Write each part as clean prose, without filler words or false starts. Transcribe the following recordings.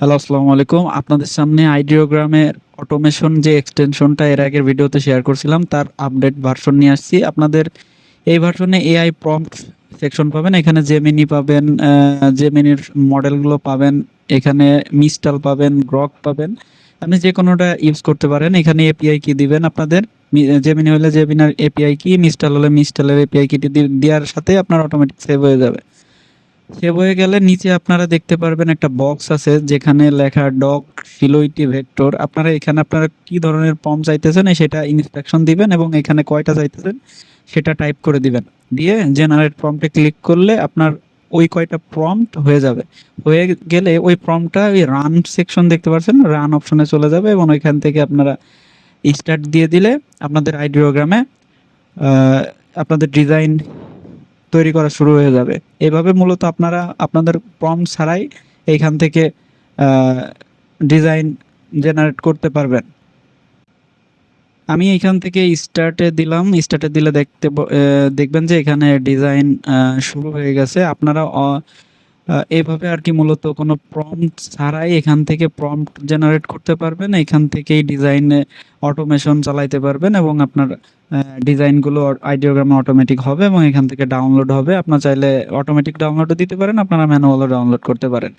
Hello, আসসালামু আলাইকুম। আপনাদের সামনে আইডিওগ্রামের অটোমেশন যে এক্সটেনশনটা এর আগের ভিডিওতে শেয়ার করছিলাম, তার আপডেট ভার্সন নিয়ে আসছি। আপনাদের এই ভার্সনে এআই প্রম্পট সেকশন পাবেন। এখানে জেমিনি পাবেন, জেমিনির মডেলগুলো পাবেন। এখানে মিস্টাল পাবেন, গ্রক পাবেন। আপনি যে কোনোটা ইউজ করতে পারেন। এখানে এপিআই কি দিবেন আপনাদের। জেমিনি হলে জেমিনার এপিআই কি, মিস্টাল হলে মিস্টালের এপিআই কিটি দেওয়ার সাথে আপনার অটোমেটিক সেভ হয়ে যাবে। সেভ হয়ে গেলে নিচে আপনারা দেখতে পারবেন একটা বক্স আছে যেখানে লেখা ডক সিলোইটি ভেক্টর। আপনারা এখানে আপনারা কি ধরনের প্রম্পট চাইতেছেন সেটা ইনস্ট্রাকশন দিবেন এবং এখানে কয়টা চাইতেছেন সেটা টাইপ করে দিবেন। দিয়ে জেনারেট প্রম্পটে ক্লিক করলে আপনার ওই কয়টা প্রম্পট হয়ে যাবে। হয়ে গেলে ওই প্রম্পটটা ওই রান সেকশন দেখতে পাচ্ছেন, রান অপশনে চলে যাবে এবং ওইখান থেকে আপনারা স্টার্ট দিয়ে দিলে আপনাদের আইডিওগ্রামে আপনাদের ডিজাইন তৈরি করা শুরু হয়ে যাবে। এভাবে মূলত আপনারা আপনাদের প্রম্পট ছাড়াই এইখান থেকে ডিজাইন জেনারেট করতে পারবেন। আমি এইখান থেকে স্টার্টে দিলাম। স্টার্টে দিলে দেখবেন যে এখানে ডিজাইন শুরু হয়ে গেছে। আপনারা এইভাবে আর কি মূলত কোনো প্রম্পট ছাড়াই এখান থেকে প্রম্পট জেনারেট করতে পারবেন। এখান থেকেই ডিজাইনে অটোমেশন চালাইতে পারবেন এবং আপনার ডিজাইনগুলো আইডিওগ্রামে অটোমেটিক হবে এবং এখান থেকে ডাউনলোড হবে। আপনার চাইলে অটোমেটিক ডাউনলোডও দিতে পারেন, আপনারা ম্যানুয়ালও ডাউনলোড করতে পারেন।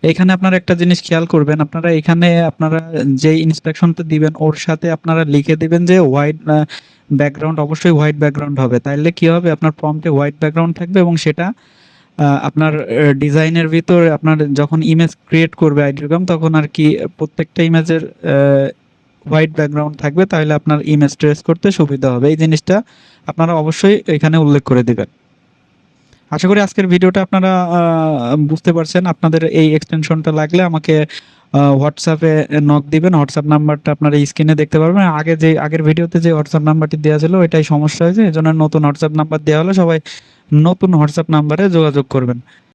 এখানে আপনারা একটা জিনিস খেয়াল করবেন, আপনারা এখানে আপনারা যে ইনস্ট্রাকশনটা দিবেন ওর সাথে আপনারা লিখে দিবেন যে হোয়াইট ব্যাকগ্রাউন্ড, অবশ্যই হোয়াইট ব্যাকগ্রাউন্ড হবে। তাইলে কি হবে, আপনার প্রম্পটে হোয়াইট ব্যাকগ্রাউন্ড থাকবে এবং সেটা আপনার ডিজাইনের ভিতর আপনার যখন ইমেজ ক্রিয়েট করবে আইডিওগ্রাম তখন আর কি প্রত্যেকটা ইমেজের হোয়াইট ব্যাকগ্রাউন্ড থাকবে, তাহলে আপনার ইমেজ ট্রেস করতে সুবিধা হবে। এই জিনিসটা আপনারা অবশ্যই এখানে উল্লেখ করে দিবেন। আশা করি আজকের ভিডিওটা আপনারা বুঝতে পারছেন। আপনাদের এই এক্সটেনশনটা লাগলে আমাকে হোয়াটসঅ্যাপে নক দিবেন। হোয়াটসঅ্যাপ নাম্বারটা আপনারা স্ক্রিনে দেখতে পারবেন। আগের ভিডিওতে যে হোয়াটসঅ্যাপ নাম্বারটি দেওয়া ছিল ওইটাই সমস্যা হয়েছে, এজন্য নতুন হোয়াটসঅ্যাপ নাম্বার দেওয়া হলো। সবাই নতুন হোয়াটসঅ্যাপ নাম্বারে যোগাযোগ করবেন।